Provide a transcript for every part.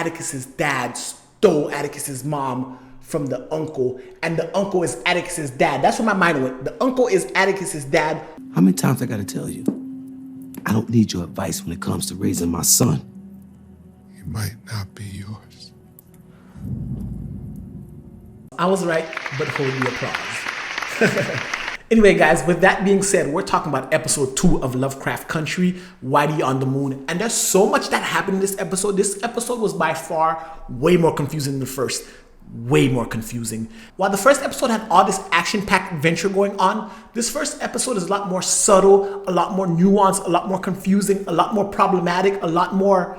Atticus's dad stole Atticus's mom from the uncle, and the uncle is Atticus's dad. That's where my mind went. The uncle is Atticus's dad. How many times I gotta tell you? I don't need your advice when it comes to raising my son. He might not be yours. I was right, but hold the applause. Anyway, guys, with that being said, we're talking about episode 2 of Lovecraft Country, Whitey on the Moon. And there's so much that happened in this episode. This episode was by far way more confusing than the first. Way more confusing. While the first episode had all this action-packed adventure going on, this first episode is a lot more subtle, a lot more nuanced, a lot more confusing, a lot more problematic, a lot more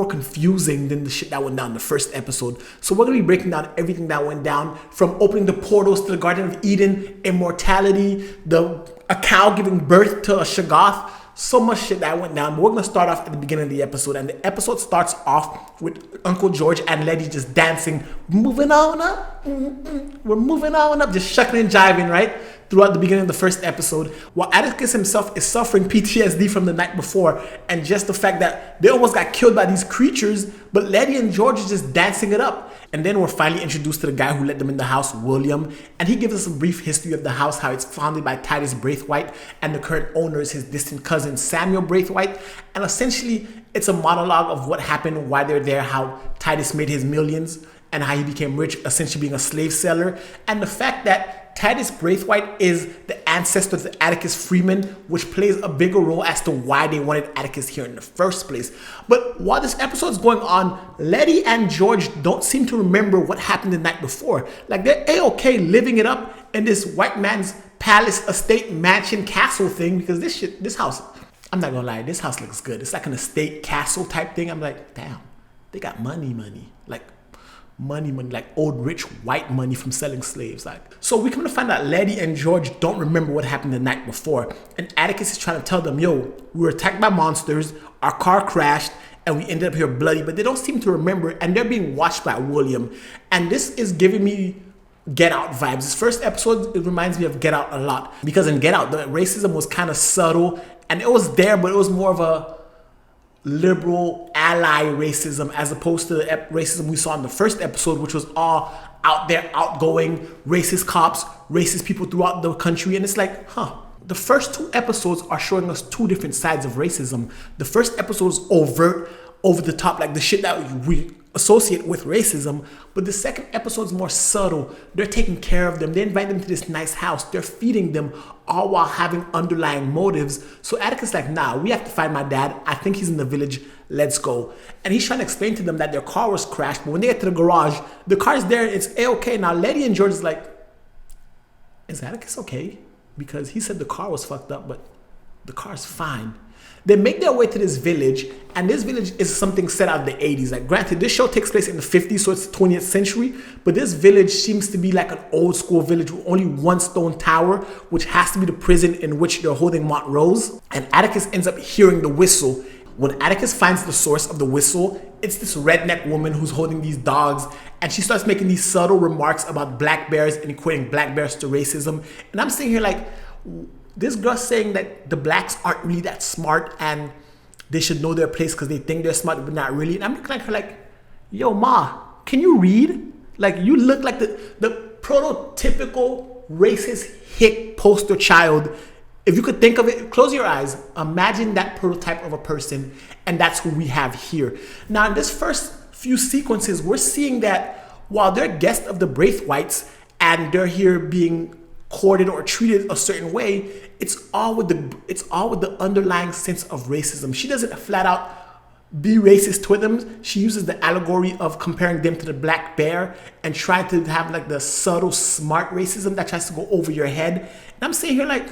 confusing than the shit that went down in the first episode. So we're going to be breaking down everything that went down, from opening the portals to the Garden of Eden, immortality, a cow giving birth to a Shoggoth. So much shit that went down. But we're going to start off at the beginning of the episode. And the episode starts off with Uncle George and Letty just dancing. Moving on up. We're moving on up. Just shucking and jiving, right? Throughout the beginning of the first episode. While Atticus himself is suffering PTSD from the night before. And just the fact that they almost got killed by these creatures. But Letty and George are just dancing it up. And then we're finally introduced to the guy who let them in the house, William. And he gives us a brief history of the house, how it's founded by Titus Braithwaite, and the current owner is his distant cousin, Samuel Braithwaite. And essentially, it's a monologue of what happened, why they're there, how Titus made his millions, and how he became rich, essentially being a slave seller. And the fact that Titus Braithwaite is the ancestor to Atticus Freeman, which plays a bigger role as to why they wanted Atticus here in the first place. But while this episode is going on, Letty and George don't seem to remember what happened the night before. Like, they're A-okay living it up in this white man's palace, estate, mansion, castle thing, because this house, I'm not gonna lie, this house looks good. It's like an estate castle type thing. I'm like, damn, they got money. Like, money, like old rich white money from selling slaves. Like, so we come to find out Letty and George don't remember what happened the night before, and Atticus is trying to tell them, yo, we were attacked by monsters, our car crashed, and we ended up here bloody. But they don't seem to remember, and they're being watched by William. And this is giving me Get Out vibes. This first episode, it reminds me of Get Out a lot, because in Get Out the racism was kind of subtle, and it was there, but it was more of a liberal ally racism as opposed to the racism we saw in the first episode, which was all out there, outgoing, racist cops, racist people throughout the country. And it's like, the first 2 episodes are showing us 2 different sides of racism. The first episode is overt, over the top, like the shit that we associate with racism. But the second episode is more subtle. They're taking care of them. They invite them to this nice house. They're feeding them, all while having underlying motives. So Atticus is like, nah, we have to find my dad. I think he's in the village. Let's go. And he's trying to explain to them that their car was crashed. But when they get to the garage, the car is there. It's A-okay. Now Letty and George is like, is Atticus okay? Because he said the car was fucked up, but the car's fine. They make their way to this village, and this village is something set out in the 80s. Like, granted, this show takes place in the 50s, so it's 20th century, but this village seems to be like an old school village with only one stone tower, which has to be the prison in which they're holding Montrose. And Atticus ends up hearing the whistle. When Atticus finds the source of the whistle, it's this redneck woman who's holding these dogs, and she starts making these subtle remarks about black bears and equating black bears to racism. And I'm sitting here like, this girl saying that the blacks aren't really that smart and they should know their place because they think they're smart, but not really. And I'm looking at her like, yo, ma, can you read? Like, you look like the prototypical racist hick poster child. If you could think of it, close your eyes. Imagine that prototype of a person, and that's who we have here. Now, in this first few sequences, we're seeing that while they're guests of the Braithwaites and they're here being courted or treated a certain way, it's all with the underlying sense of racism. She doesn't flat out be racist to them. She uses the allegory of comparing them to the black bear and trying to have like the subtle, smart racism that tries to go over your head. And I'm sitting here like,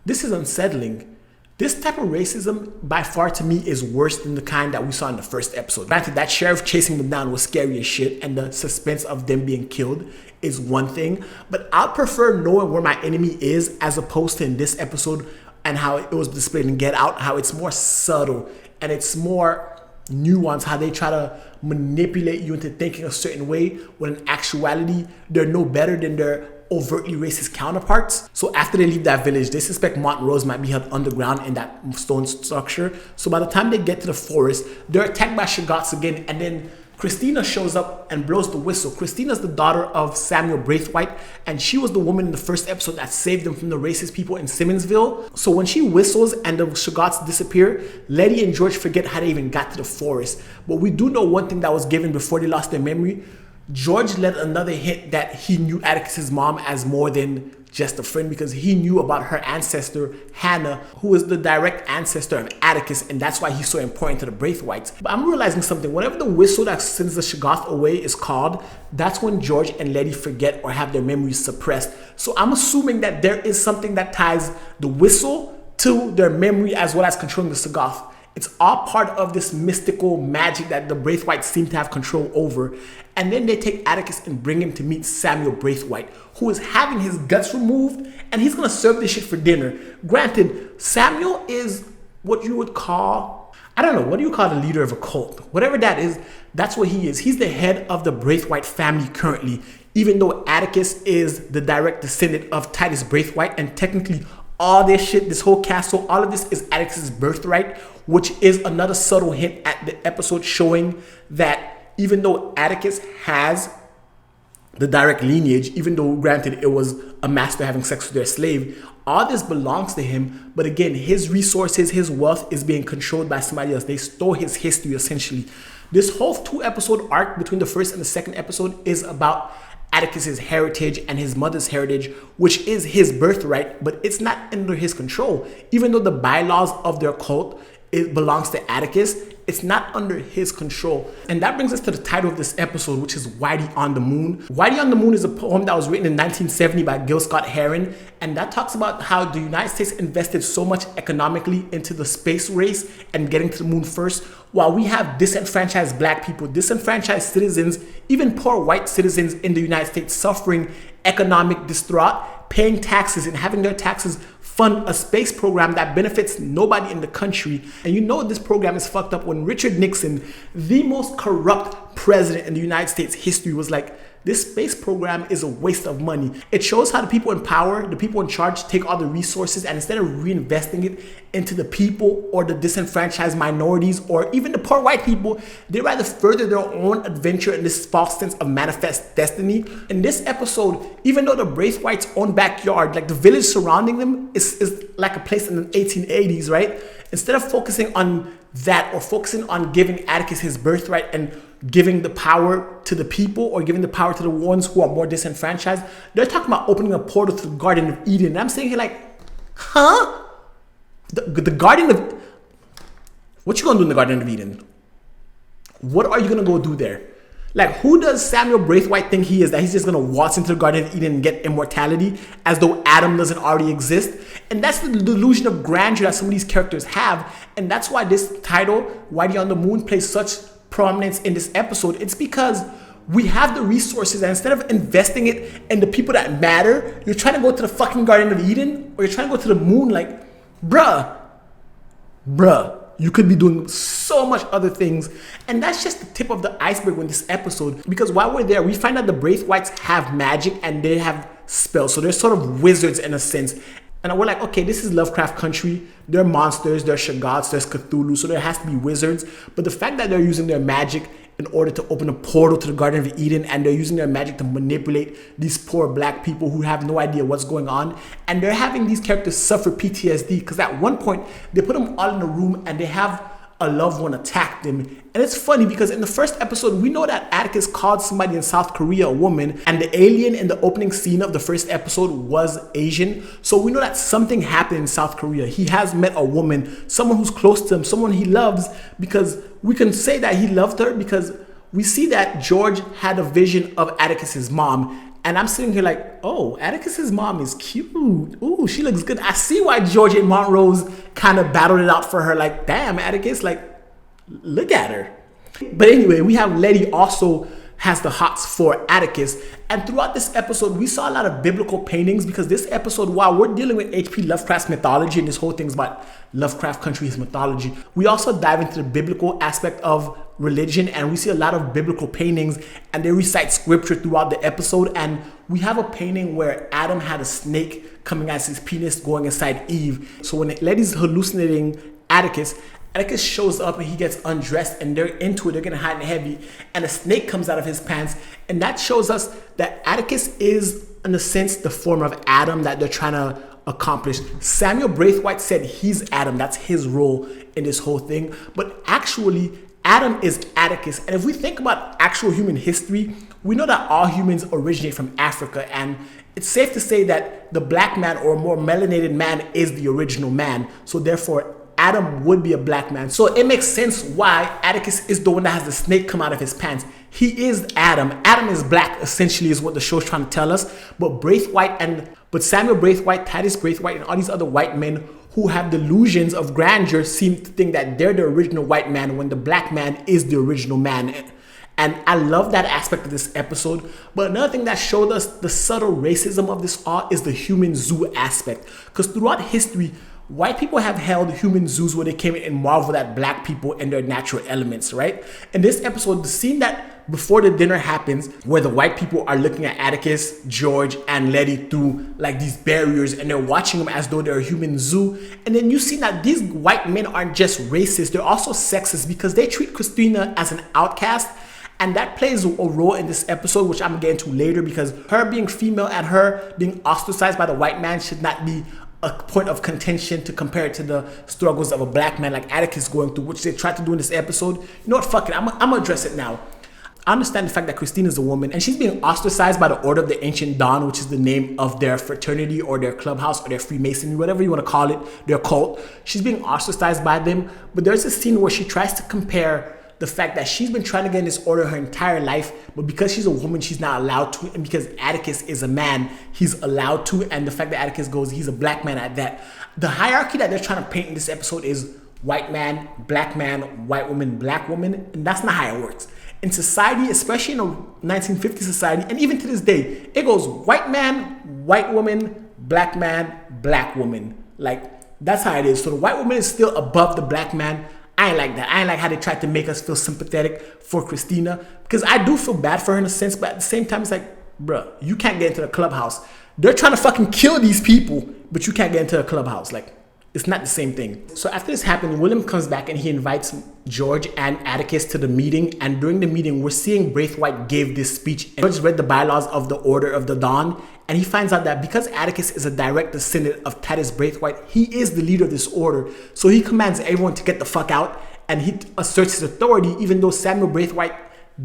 this is unsettling. This type of racism, by far to me, is worse than the kind that we saw in the first episode. Granted, that sheriff chasing them down was scary as shit, and the suspense of them being killed is one thing. But I'd prefer knowing where my enemy is as opposed to in this episode and how it was displayed in Get Out, how it's more subtle and it's more nuanced, how they try to manipulate you into thinking a certain way when in actuality, they're no better than their overtly racist counterparts. So after they leave that village, they suspect Montrose might be held underground in that stone structure. So by the time they get to the forest, they're attacked by Shoggoths again, and then Christina shows up and blows the whistle. Christina's the daughter of Samuel Braithwaite, and she was the woman in the first episode that saved them from the racist people in Simmonsville. So when she whistles and the Shoggoths disappear, Letty and George forget how they even got to the forest. But we do know one thing that was given before they lost their memory. George let another hint that he knew Atticus's mom as more than just a friend, because he knew about her ancestor Hannah, who is the direct ancestor of Atticus, and that's why he's so important to the Braithwaites. But I'm realizing something. Whenever the whistle that sends the Shoggoth away is called, that's when George and Letty forget or have their memories suppressed. So I'm assuming that there is something that ties the whistle to their memory as well as controlling the Shoggoth. It's all part of this mystical magic that the Braithwaites seem to have control over. And then they take Atticus and bring him to meet Samuel Braithwaite, who is having his guts removed, and he's gonna serve this shit for dinner. Granted, Samuel is what you would call, I don't know, what do you call the leader of a cult? Whatever that is, that's what he is. He's the head of the Braithwaite family currently, even though Atticus is the direct descendant of Titus Braithwaite, and technically all this shit, this whole castle, all of this is Atticus's birthright, which is another subtle hint at the episode showing that even though Atticus has the direct lineage, even though granted it was a master having sex with their slave, all this belongs to him. But again, his resources, his wealth is being controlled by somebody else. They stole his history essentially. This whole 2-episode arc between the first and the second episode is about Atticus's heritage and his mother's heritage, which is his birthright, but it's not under his control. Even though the bylaws of their cult, it belongs to Atticus, it's not under his control. And that brings us to the title of this episode, which is Whitey on the Moon. Whitey on the Moon is a poem that was written in 1970 by Gil Scott Heron, and that talks about how the United States invested so much economically into the space race and getting to the moon first, while we have disenfranchised black people, disenfranchised citizens, even poor white citizens in the United States suffering economic distraught, paying taxes and having their taxes fund a space program that benefits nobody in the country. And you know this program is fucked up when Richard Nixon, the most corrupt president in the United States history, was like, this space program is a waste of money. It shows how the people in power, the people in charge, take all the resources and instead of reinvesting it into the people or the disenfranchised minorities or even the poor white people, they rather further their own adventure in this false sense of manifest destiny. In this episode, even though the Braithwaites' own backyard, like the village surrounding them, is like a place in the 1880s, right? Instead of focusing on that or focusing on giving Atticus his birthright and giving the power to the people or giving the power to the ones who are more disenfranchised, they're talking about opening a portal to the Garden of Eden. And I'm saying here like, huh? The Garden of... What you gonna do in the Garden of Eden? What are you gonna go do there? Like, who does Samuel Braithwaite think he is, that he's just gonna waltz into the Garden of Eden and get immortality as though Adam doesn't already exist? And that's the delusion of grandeur that some of these characters have. And that's why this title, Whitey on the Moon, plays such prominence in this episode. It's because we have the resources, and instead of investing it in the people that matter, you're trying to go to the fucking Garden of Eden or you're trying to go to the moon. Like, bruh, you could be doing so much other things. And that's just the tip of the iceberg with this episode, because while we're there, we find out the Braithwaites have magic and they have spells. So they're sort of wizards in a sense. And we're like, okay, this is Lovecraft country. There are monsters, there are Shoggoths, there's Cthulhu, so there has to be wizards. But the fact that they're using their magic in order to open a portal to the Garden of Eden, and they're using their magic to manipulate these poor black people who have no idea what's going on, and they're having these characters suffer PTSD, because at one point, they put them all in a room and they have a loved one attack them. And it's funny because in the first episode, we know that Atticus called somebody in South Korea a woman, and the alien in the opening scene of the first episode was Asian. So we know that something happened in South Korea. He has met a woman, someone who's close to him, someone he loves, because we can say that he loved her because we see that George had a vision of Atticus's mom. And I'm sitting here like, oh, Atticus's mom is cute. Ooh, she looks good. I see why George and Montrose kind of battled it out for her. Like, damn, Atticus, like, look at her. But anyway, we have Letty also has the hots for Atticus. And throughout this episode, we saw a lot of biblical paintings, because this episode, while we're dealing with H.P. Lovecraft's mythology, and this whole thing's about Lovecraft country, his mythology, we also dive into the biblical aspect of religion, and we see a lot of biblical paintings, and they recite scripture throughout the episode. And we have a painting where Adam had a snake coming as his penis going inside Eve. So when Letty's hallucinating Atticus shows up and he gets undressed, and they're into it, they're getting hot and heavy, and a snake comes out of his pants, and that shows us that Atticus is, in a sense, the form of Adam that they're trying to accomplish. Samuel Braithwaite said he's Adam, that's his role in this whole thing, but actually Adam is Atticus. And if we think about actual human history, we know that all humans originate from Africa, and it's safe to say that the black man, or more melanated man, is the original man. So therefore Adam would be a black man. So it makes sense why Atticus is the one that has the snake come out of his pants. He is Adam. Adam is black, essentially, is what the show's trying to tell us. But Samuel Braithwaite, Titus Braithwaite, and all these other white men who have delusions of grandeur seem to think that they're the original white man when the black man is the original man. And I love that aspect of this episode. But another thing that showed us the subtle racism of this all is the human zoo aspect. Because throughout history, white people have held human zoos where they came in and marveled at black people and their natural elements, right? In this episode, the scene that before the dinner happens, where the white people are looking at Atticus, George, and Letty through like these barriers, and they're watching them as though they're a human zoo. And then you see that these white men aren't just racist, they're also sexist, because they treat Christina as an outcast. And that plays a role in this episode, which I'm getting to later, because her being female and her being ostracized by the white man should not be a point of contention to compare it to the struggles of a black man like Atticus going through, which they tried to do in this episode. You know what, fuck it, I'm gonna address it now. I understand the fact that Christine is a woman and she's being ostracized by the Order of the Ancient Dawn, which is the name of their fraternity or their clubhouse or their Freemasonry, whatever you want to call it, their cult. She's being ostracized by them, but there's a scene where she tries to compare the fact that she's been trying to get in this order her entire life, but because she's a woman, she's not allowed to, and because Atticus is a man, he's allowed to, and the fact that Atticus goes, he's a black man at that. The hierarchy that they're trying to paint in this episode is white man, white woman, black woman, and that's not how it works. In society, especially in a 1950s society, and even to this day, it goes white man, white woman, black woman. Like, that's how it is. So the white woman is still above the black man. I ain't like that. I ain't like how they tried to make us feel sympathetic for Christina, because I do feel bad for her in a sense, but at the same time, it's like, bruh, you can't get into the clubhouse. They're trying to fucking kill these people, but you can't get into a clubhouse. Like, it's not the same thing. So after this happened, William comes back and he invites George and Atticus to the meeting. And during the meeting, we're seeing Braithwaite give this speech. And George read the bylaws of the Order of the Dawn. And he finds out that because Atticus is a direct descendant of Titus Braithwaite, he is the leader of this order. So he commands everyone to get the fuck out. And he asserts his authority, even though Samuel Braithwaite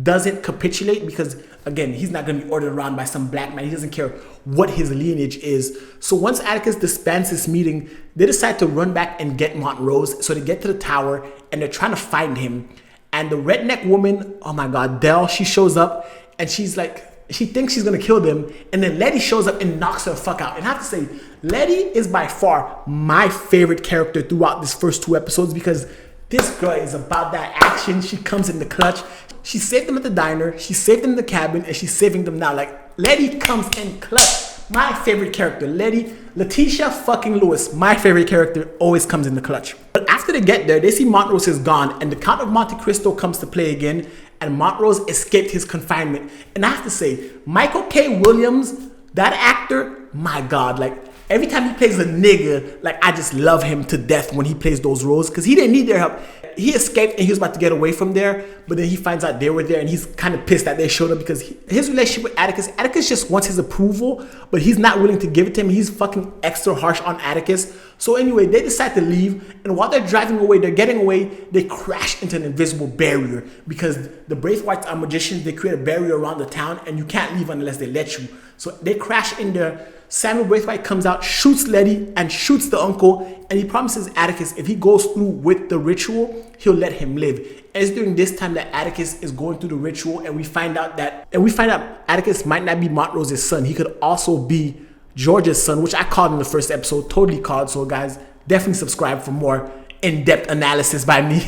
doesn't capitulate, because again, he's not going to be ordered around by some black man. He doesn't care what his lineage is. So once Atticus disbands this meeting, they decide to run back and get Montrose. So they get to the tower and they're trying to find him. And the redneck woman, oh my God, Dell, she shows up and she's like, she thinks she's gonna kill them. And then Letty shows up and knocks her the fuck out. And I have to say, Letty is by far my favorite character throughout these first two episodes, because this girl is about that action. She comes in the clutch. She saved them at the diner, she saved them in the cabin, and she's saving them now. Like, Letty comes in clutch. My favorite character, Letty. Letitia fucking Lewis, my favorite character, always comes in the clutch. But after they get there, they see Montrose is gone, and the Count of Monte Cristo comes to play again, and Montrose escaped his confinement. And I have to say, Michael K. Williams, that actor, my God, like, every time he plays a nigga, like, I just love him to death when he plays those roles, because he didn't need their help. He escaped and he was about to get away from there, but then he finds out they were there and he's kind of pissed that they showed up, because his relationship with Atticus just wants his approval, but he's not willing to give it to him. He's fucking extra harsh on Atticus. So anyway, they decide to leave, and while they're driving away, they're getting away, they crash into an invisible barrier, because the Braithwaites are magicians. They create a barrier around the town and you can't leave unless they let you. So they crash in there. Samuel Braithwaite comes out, shoots Letty and shoots the uncle, and he promises Atticus if he goes through with the ritual, he'll let him live. And it's during this time that Atticus is going through the ritual, and we find out Atticus might not be Montrose's son. He could also be George's son, which I called in the first episode, totally called. So guys, definitely subscribe for more in-depth analysis by me.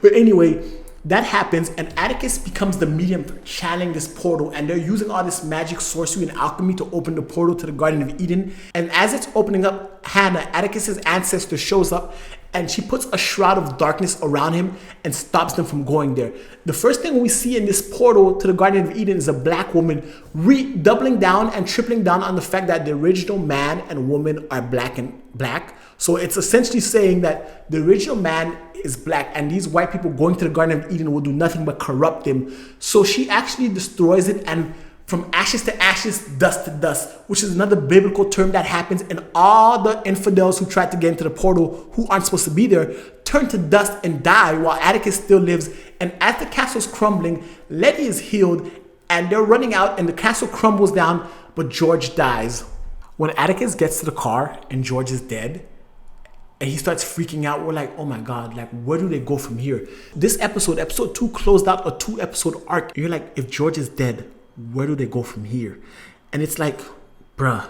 But anyway, that happens, and Atticus becomes the medium for channeling this portal, and they're using all this magic, sorcery, and alchemy to open the portal to the Garden of Eden. And as it's opening up, Hannah, Atticus's ancestor, shows up, and she puts a shroud of darkness around him and stops them from going there. The first thing we see in this portal to the Garden of Eden is a black woman doubling down and tripling down on the fact that the original man and woman are black and black. So it's essentially saying that the original man is black, and these white people going to the Garden of Eden will do nothing but corrupt him. So she actually destroys it, and from ashes to ashes, dust to dust, which is another biblical term that happens, and all the infidels who tried to get into the portal who aren't supposed to be there turn to dust and die while Atticus still lives. And as the castle's crumbling, Letty is healed and they're running out and the castle crumbles down, but George dies. When Atticus gets to the car and George is dead and he starts freaking out, we're like, oh my God, like where do they go from here? This episode 2, closed out a 2-episode arc. You're like, if George is dead, where do they go from here? And it's like, bruh,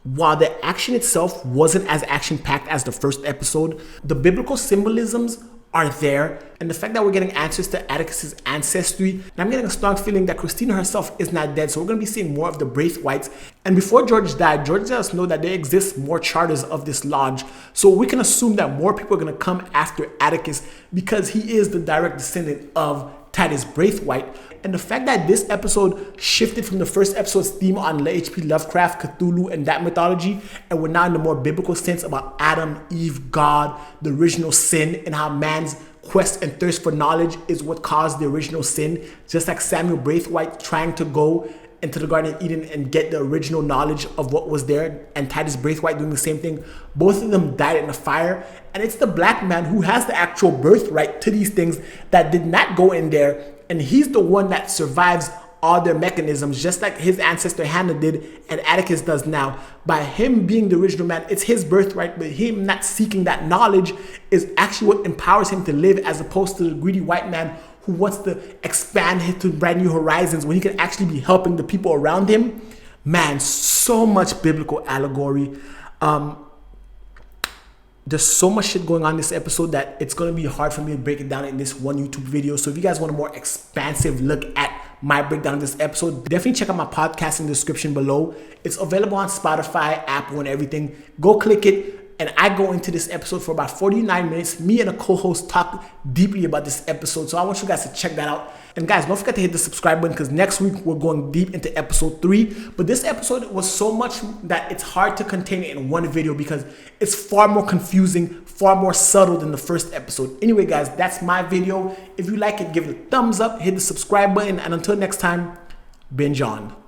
while the action itself wasn't as action-packed as the first episode, the biblical symbolisms are there, and the fact that we're getting answers to Atticus's ancestry, and I'm getting a strong feeling that Christina herself is not dead, so we're going to be seeing more of the Braithwaites. And before George died, George let us know that there exists more charters of this lodge, so we can assume that more people are going to come after Atticus because he is the direct descendant of Titus Braithwaite. And the fact that this episode shifted from the first episode's theme on H.P. Lovecraft, Cthulhu, and that mythology, and we're now in the more biblical sense about Adam, Eve, God, the original sin, and how man's quest and thirst for knowledge is what caused the original sin, just like Samuel Braithwaite trying to go into the Garden of Eden and get the original knowledge of what was there, and Titus Braithwaite doing the same thing. Both of them died in a fire, and it's the black man who has the actual birthright to these things that did not go in there, and he's the one that survives all their mechanisms, just like his ancestor Hannah did and Atticus does now. By him being the original man, it's his birthright, but him not seeking that knowledge is actually what empowers him to live, as opposed to the greedy white man who wants to expand to brand new horizons when he can actually be helping the people around him. Man, so much biblical allegory. There's so much shit going on in this episode that it's going to be hard for me to break it down in this one YouTube video. So if you guys want a more expansive look at my breakdown of this episode, definitely check out my podcast in the description below. It's available on Spotify, Apple, and everything. Go click it. And I go into this episode for about 49 minutes. Me and a co-host talk deeply about this episode. So I want you guys to check that out. And guys, don't forget to hit the subscribe button because next week we're going deep into episode 3. But this episode was so much that it's hard to contain it in one video because it's far more confusing, far more subtle than the first episode. Anyway, guys, that's my video. If you like it, give it a thumbs up, hit the subscribe button. And until next time, binge on.